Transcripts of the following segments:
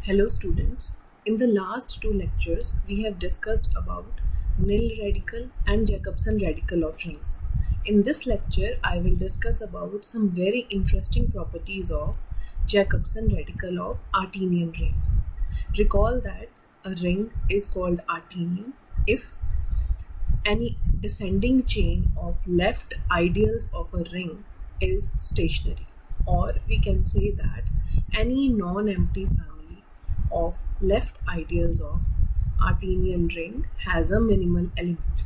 Hello students. In the last two lectures, we have discussed about nil radical and Jacobson radical of rings. In this lecture, I will discuss about some very interesting properties of Jacobson radical of Artinian rings. Recall that a ring is called Artinian if any descending chain of left ideals of a ring is stationary, or we can say that any non-empty family of left ideals of Artinian ring has a minimal element.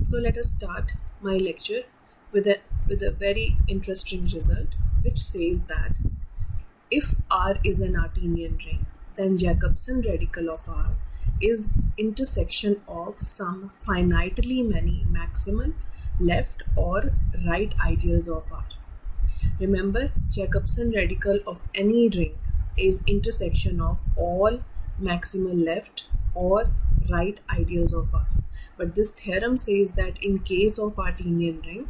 So let us start my lecture with a very interesting result, which says that if R is an Artinian ring, then Jacobson radical of R is intersection of some finitely many maximal left or right ideals of R. Remember, Jacobson radical of any ring is intersection of all maximal left or right ideals of R. But this theorem says that in case of Artinian ring,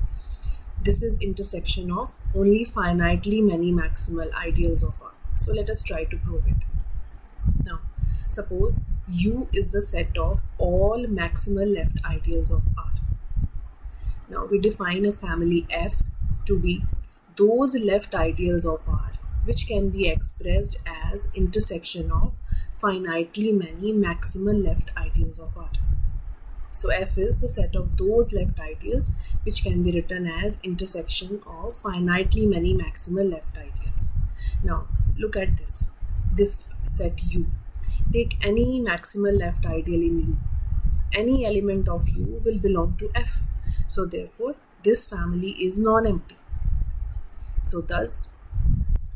this is intersection of only finitely many maximal ideals of R. So let us try to prove it. Now, suppose U is the set of all maximal left ideals of R. Now we define a family F to be those left ideals of R which can be expressed as intersection of finitely many maximal left ideals of R. So F is the set of those left ideals which can be written as intersection of finitely many maximal left ideals. Now look at this set U. Take any maximal left ideal in U. Any element of U will belong to F. So therefore this family is non-empty. So thus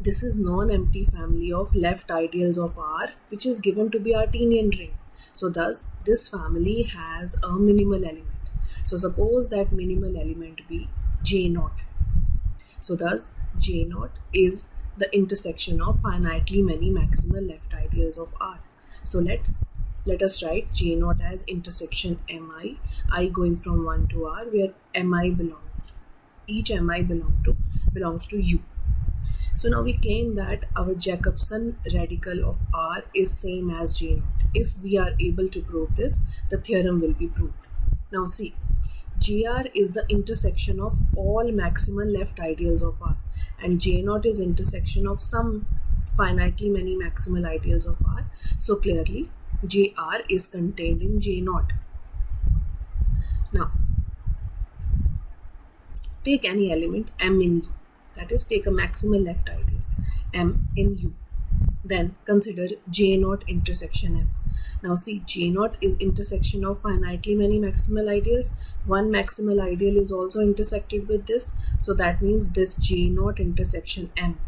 this is non-empty family of left ideals of R which is given to be Artinian ring. So thus this family has a minimal element. So suppose that minimal element be J0. So thus J0 is the intersection of finitely many maximal left ideals of R. So let us write J0 as intersection Mi, I going from 1 to R, where Mi belongs. Each Mi belongs to U. So now we claim that our Jacobson radical of R is same as J0. If we are able to prove this, the theorem will be proved. Now see, JR is the intersection of all maximal left ideals of R, and J0 is intersection of some finitely many maximal ideals of R. So clearly JR is contained in J0. Now take any element M in U, that is take a maximal left ideal M in U, then consider J0 intersection M. Now see, J0 is intersection of finitely many maximal ideals. One maximal ideal is also intersected with this, so that means this J0 intersection M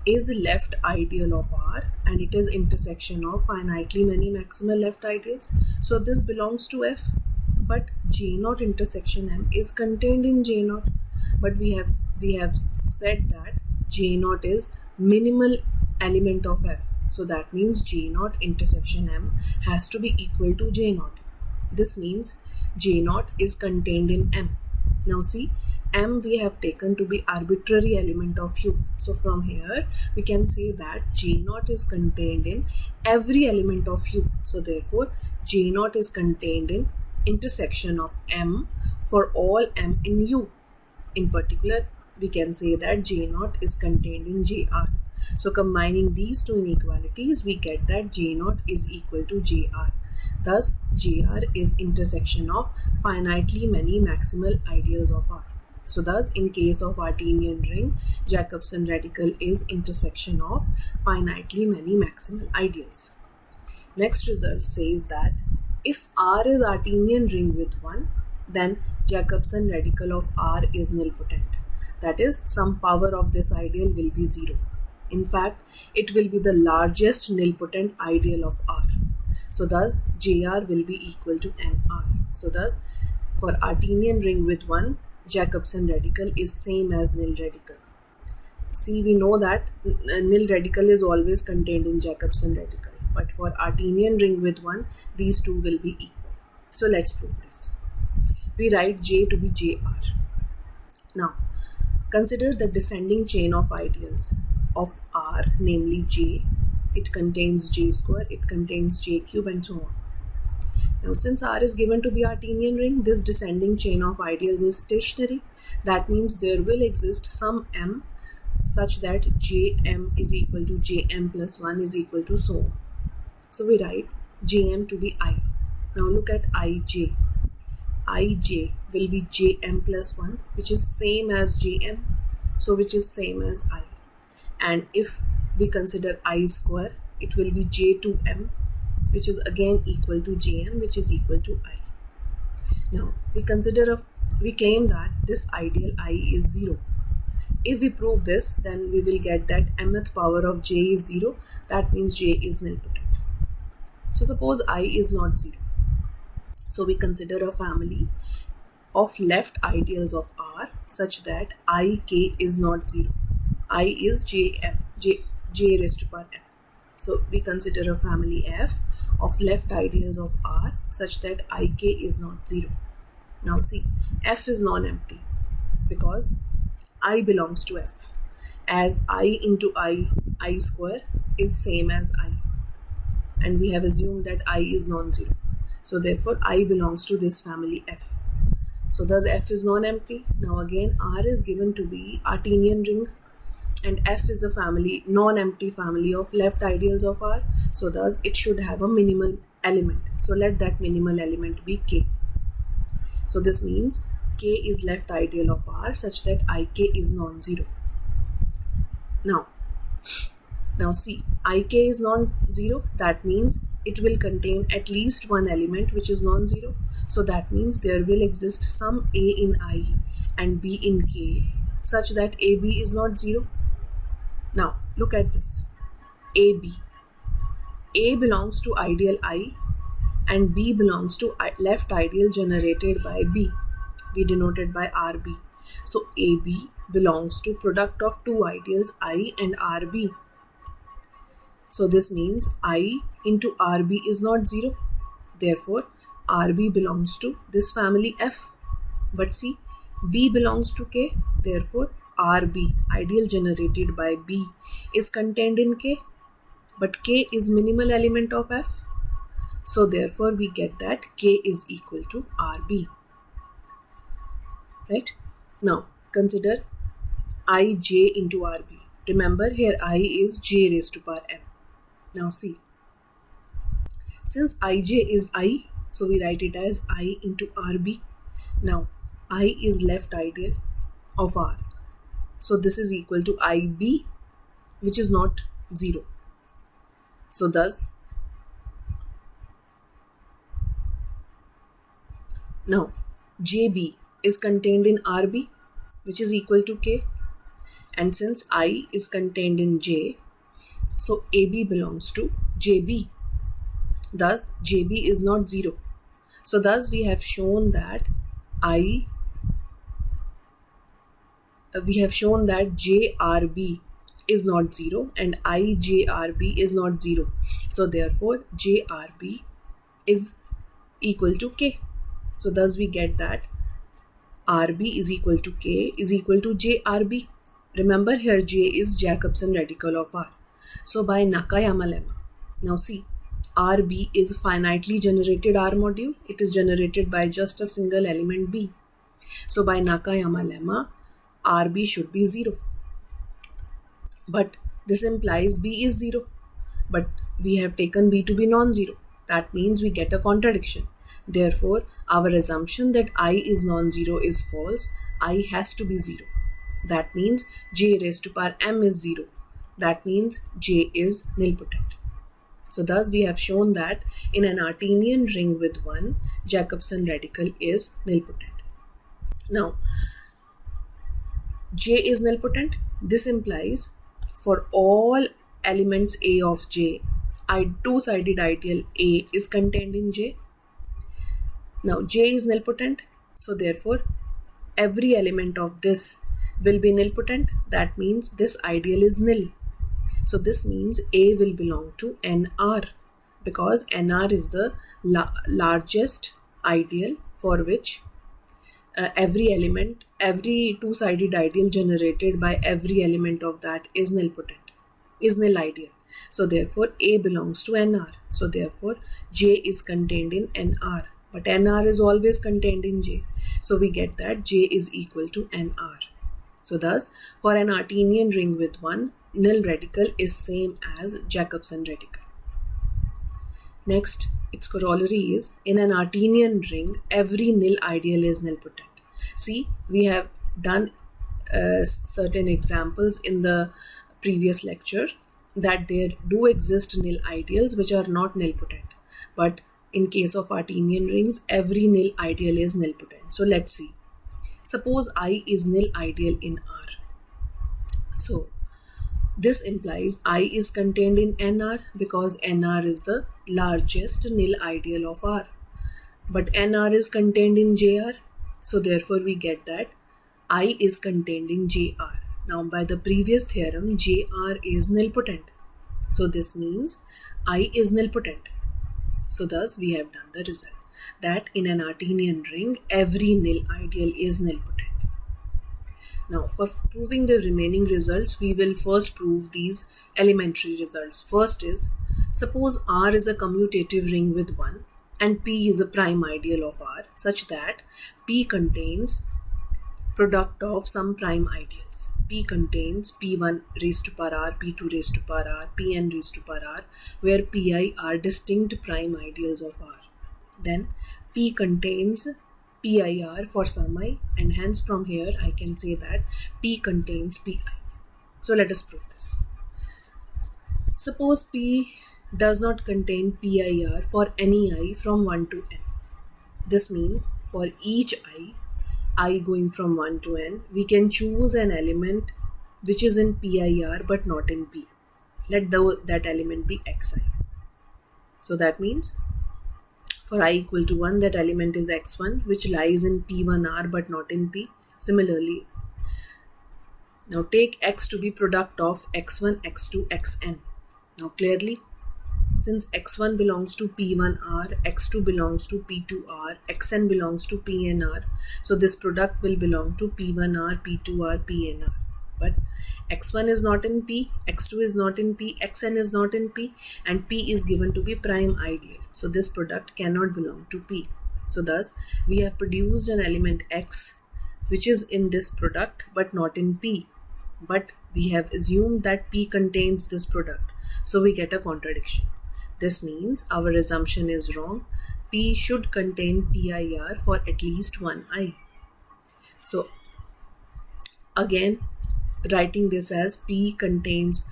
is left ideal of R and it is intersection of finitely many maximal left ideals. So this belongs to F, but J0 intersection M is contained in J0. But we have said that J0 is minimal element of F. So that means J0 intersection M has to be equal to J0. This means J0 is contained in M. Now see, M we have taken to be arbitrary element of U. So from here we can say that J0 is contained in every element of U. So therefore J0 is contained in intersection of M for all M in U. In particular, we can say that J0 is contained in JR. So combining these two inequalities, we get that J0 is equal to JR. Thus, JR is intersection of finitely many maximal ideals of R. So thus, in case of Artinian ring, Jacobson radical is intersection of finitely many maximal ideals. Next result says that if R is Artinian ring with 1, then Jacobson radical of R is nilpotent. That is, some power of this ideal will be 0. In fact, it will be the largest nilpotent ideal of R. So thus, JR will be equal to NR. So thus, for Artinian ring with 1, Jacobson radical is same as nil radical. See, we know that nil radical is always contained in Jacobson radical. But for Artinian ring with 1, these two will be equal. So let's prove this. We write J to be JR. Now, consider the descending chain of ideals of R, namely J, it contains J square, it contains J cube, and so on. Now, since R is given to be Artinian ring, this descending chain of ideals is stationary. That means there will exist some M such that Jm is equal to Jm plus 1 is equal to so on. So we write Jm to be I. Now look at Ij. Ij will be Jm plus 1, which is same as Jm, so which is same as I. And if we consider I square, it will be J2m, which is again equal to Jm, which is equal to I. Now we claim that this ideal I is 0. If we prove this, then we will get that mth power of J is 0. That means J is nilpotent. So suppose I is not 0. So we consider a family of left ideals of R such that Ik is not 0. I is J raised to power m. So we consider a family F of left ideals of R such that Ik is not 0. Now see, F is non-empty because I belongs to F, as I into I square is same as I, and we have assumed that I is non-zero. So therefore I belongs to this family F. So thus F is non-empty. Now again R is given to be Artinian ring, and F is a family, non-empty family of left ideals of R. So thus it should have a minimal element. So let that minimal element be K. So this means K is left ideal of R such that Ik is non-zero. Now see, Ik is non-zero. That means it will contain at least one element which is non-zero. So that means there will exist some A in I and B in K such that AB is not 0. Now look at this. AB. A belongs to ideal I and B belongs to left ideal generated by B. We denoted by RB. So AB belongs to product of two ideals I and RB. So this means I into RB is not 0. Therefore, RB belongs to this family F. But see, B belongs to K. Therefore, RB, ideal generated by B, is contained in K. But K is minimal element of F. So therefore, we get that K is equal to RB. Right? Now, consider Ij into RB. Remember, here I is J raised to power m. Now see, since Ij is I, so we write it as I into RB. Now, I is left ideal of R. So this is equal to IB, which is not 0. So thus, now JB is contained in RB, which is equal to K. And since I is contained in J, so AB belongs to JB. Thus, JB is not 0. So thus we have shown that JRB is not 0 and IJRB is not 0. So therefore, JRB is equal to K. So thus we get that RB is equal to K is equal to JRB. Remember, here J is Jacobson radical of R. So by Nakayama lemma, now see, RB is finitely generated R module. It is generated by just a single element B. So by Nakayama lemma, RB should be 0. But this implies B is 0. But we have taken B to be non-zero. That means we get a contradiction. Therefore, our assumption that I is non-zero is false. I has to be 0. That means J raised to power m is 0. That means J is nilpotent. So thus we have shown that in an Artinian ring with one, Jacobson radical is nilpotent. Now, J is nilpotent. This implies for all elements A of J, two-sided ideal A is contained in J. Now J is nilpotent. So therefore, every element of this will be nilpotent. That means this ideal is nil. So this means A will belong to NR because NR is the largest ideal for which every two-sided ideal generated by every element of that is nilpotent, is nil ideal. So therefore A belongs to NR. So therefore J is contained in NR. But NR is always contained in J. So we get that J is equal to NR. So thus, for an Artinian ring with one nil radical is same as Jacobson radical. Next, its corollary is, in an Artinian ring, every nil ideal is nilpotent. See, we have done certain examples in the previous lecture that there do exist nil ideals which are not nilpotent. But in case of Artinian rings, every nil ideal is nilpotent. So let's see. Suppose I is nil ideal in R. So this implies I is contained in NR because NR is the largest nil ideal of R. But NR is contained in JR. So therefore we get that I is contained in JR. Now by the previous theorem, JR is nilpotent. So this means I is nilpotent. So thus we have done the result that in an Artinian ring, every nil ideal is nilpotent. Now for proving the remaining results, we will first prove these elementary results. First is, suppose R is a commutative ring with 1 and P is a prime ideal of R such that P contains product of some prime ideals. P contains P1 raised to power R, P2 raised to power R, Pn raised to power R, where Pi are distinct prime ideals of R. Then P contains PIR for some I, and hence from here I can say that P contains Pi. So let us prove this. Suppose P does not contain PIR for any I from 1 to n. This means for each I going from 1 to n, we can choose an element which is in PIR but not in P. Let that element be xi. So that means for I equal to 1, that element is x1 which lies in P1R but not in P. Similarly, now take x to be product of x1, x2, xn. Now clearly, since x1 belongs to P1R, x2 belongs to P2R, xn belongs to Pnr, so this product will belong to P1R, P2R, Pnr. But x1 is not in P, x2 is not in P, xn is not in P, and P is given to be prime ideal. So this product cannot belong to P. So thus, we have produced an element x which is in this product but not in P. But we have assumed that P contains this product. So we get a contradiction. This means our assumption is wrong. P should contain PIR for at least one I. So again, writing this as P contains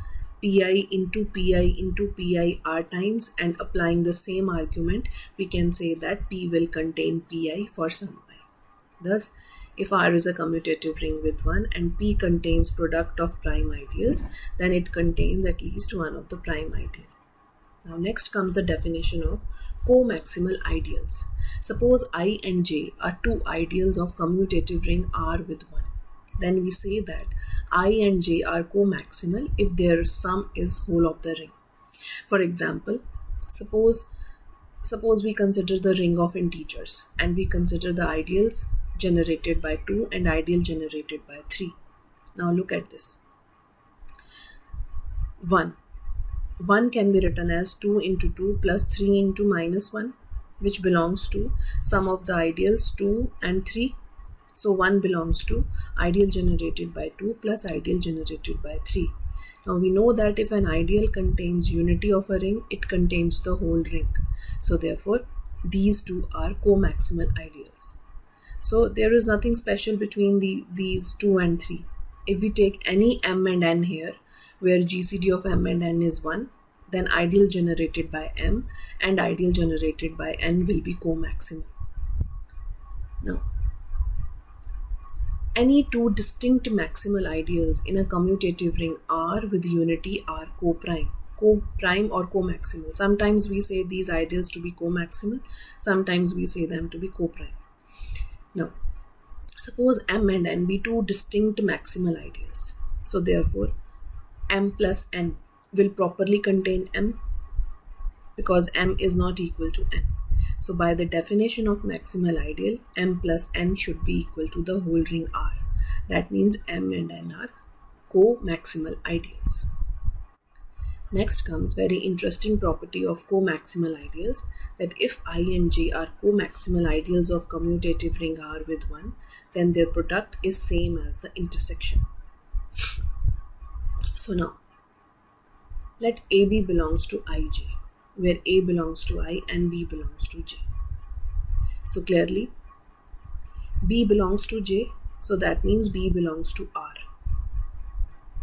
Pi into PIR times and applying the same argument, we can say that P will contain Pi for some I. Thus, if R is a commutative ring with 1 and P contains product of prime ideals, then it contains at least one of the prime ideals. Now next comes the definition of co-maximal ideals. Suppose I and J are two ideals of commutative ring R with 1. Then we say that I and J are co-maximal if their sum is whole of the ring. For example, suppose we consider the ring of integers and we consider the ideals generated by 2 and ideal generated by 3. Now look at this. 1 can be written as 2 into 2 plus 3 into minus 1, which belongs to sum of the ideals 2 and 3. So 1 belongs to ideal generated by 2 plus ideal generated by 3. Now we know that if an ideal contains unity of a ring, it contains the whole ring. So therefore, these two are co-maximal ideals. So there is nothing special between these 2 and 3. If we take any m and n here, where GCD of m and n is 1, then ideal generated by m and ideal generated by n will be co-maximal. Now, any two distinct maximal ideals in a commutative ring R with unity are co-prime or co-maximal. Sometimes we say these ideals to be co-maximal, sometimes we say them to be co-prime. Now, suppose m and n be two distinct maximal ideals. So therefore, m plus n will properly contain m because m is not equal to n. So by the definition of maximal ideal, m plus n should be equal to the whole ring R. That means m and n are co-maximal ideals. Next comes very interesting property of co-maximal ideals, that if I and J are co-maximal ideals of commutative ring R with 1, then their product is same as the intersection. So now, let AB belongs to IJ, where A belongs to I and B belongs to J. So clearly, B belongs to J, so that means B belongs to R.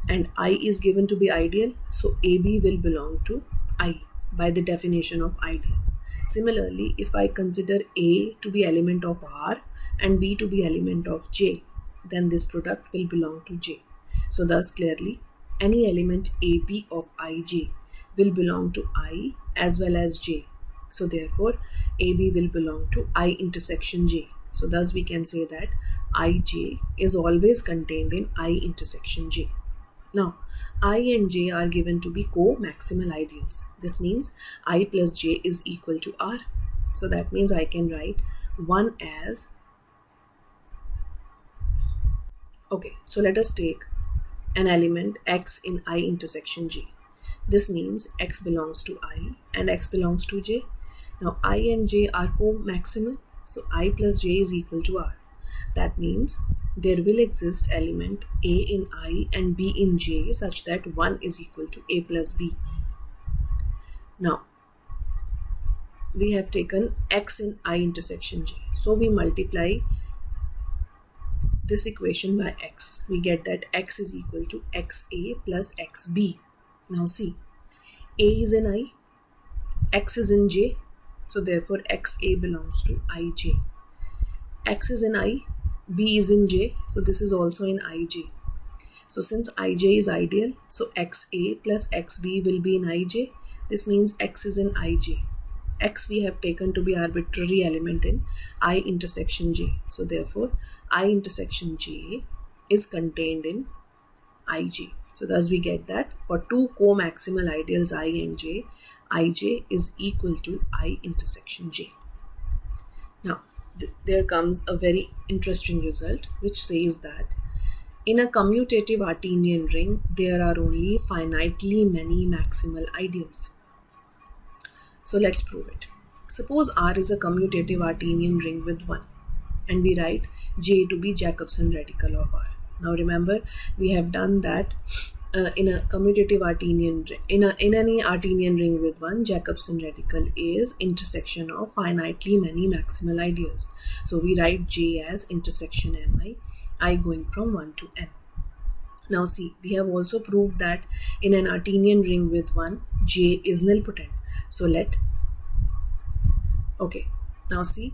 And I is given to be ideal, so AB will belong to I by the definition of ideal. Similarly, if I consider A to be element of R and B to be element of J, then this product will belong to J. So thus clearly, any element AB of IJ will belong to I as well as J. So therefore, AB will belong to I intersection J. So thus we can say that IJ is always contained in I intersection J. Now, I and J are given to be co-maximal ideals. This means I plus J is equal to R. So that means I can write 1 as... Okay, so let us take an element X in I intersection J. This means X belongs to I and X belongs to J. Now, I and J are co-maximal. So I plus J is equal to R. That means there will exist element A in I and B in J such that 1 is equal to A plus B. Now, we have taken X in I intersection J. So we multiply this equation by X. We get that X is equal to XA plus XB. Now see, A is in I, X is in J. So therefore XA belongs to IJ. X is in I, B is in J, so this is also in IJ. So since IJ is ideal, so XA plus XB will be in IJ. This means X is in IJ. X we have taken to be arbitrary element in I intersection J. So therefore, I intersection J is contained in IJ. So thus we get that for two co-maximal ideals I and J, IJ is equal to I intersection J. Now, there comes a very interesting result which says that in a commutative Artinian ring, there are only finitely many maximal ideals. So let's prove it. Suppose R is a commutative Artinian ring with 1 and we write J to be Jacobson radical of R. Now remember, we have done that in a commutative Artinian ring, in any Artinian ring with 1, Jacobson radical is intersection of finitely many maximal ideals. So we write J as intersection Mi, I going from 1 to n. Now see, we have also proved that in an Artinian ring with 1, J is nilpotent. So now see,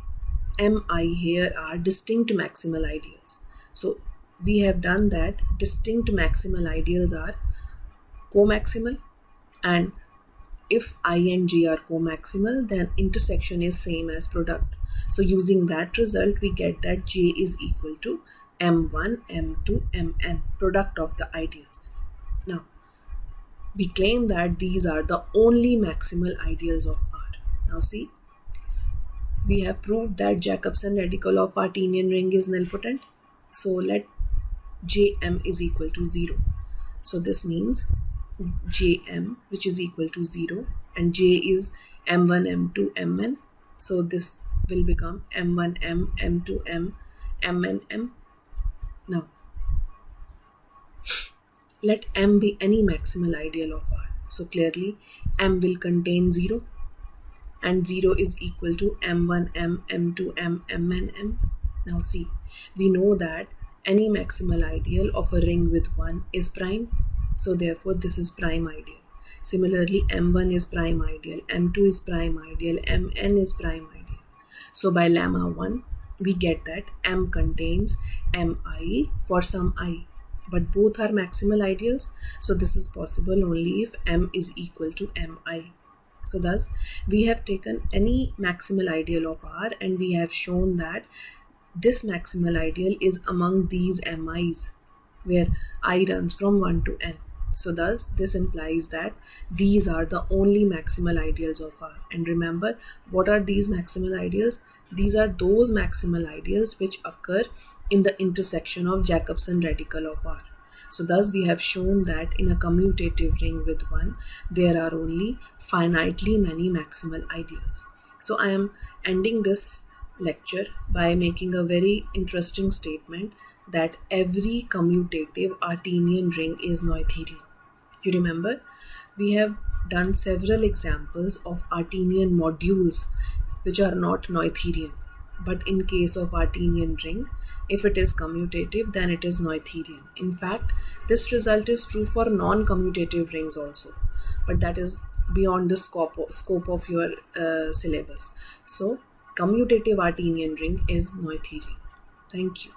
Mi here are distinct maximal ideals. So we have done that distinct maximal ideals are co-maximal, and if I and J are co-maximal, then intersection is same as product. So using that result, we get that J is equal to M1, M2, Mn, product of the ideals. Now, we claim that these are the only maximal ideals of R. Now see, we have proved that Jacobson radical of Artinian ring is nilpotent. So let Jm is equal to 0. So this means Jm, which is equal to 0, and J is M1, M2, Mn. So this will become M1, M, M2, M, Mn, M. Now, let M be any maximal ideal of R. So clearly, M will contain 0, and 0 is equal to M1, M, M2, M, Mn, M. Now see, we know that any maximal ideal of a ring with 1 is prime. So therefore, this is prime ideal. Similarly, M1 is prime ideal, M2 is prime ideal, Mn is prime ideal. So by lemma 1, we get that M contains Mi for some I, but both are maximal ideals. So this is possible only if M is equal to Mi. So thus, we have taken any maximal ideal of R and we have shown that this maximal ideal is among these MIs where I runs from 1 to n. So thus, this implies that these are the only maximal ideals of R. And remember, what are these maximal ideals? These are those maximal ideals which occur in the intersection of Jacobson radical of R. So thus we have shown that in a commutative ring with 1, there are only finitely many maximal ideas. So I am ending this lecture by making a very interesting statement that every commutative Artinian ring is Noetherian. You remember, we have done several examples of Artinian modules which are not Noetherian. But in case of Artinian ring, if it is commutative, then it is Noetherian. In fact, this result is true for non-commutative rings also. But that is beyond the scope of your syllabus. So, commutative Artinian ring is Noetherian. Thank you.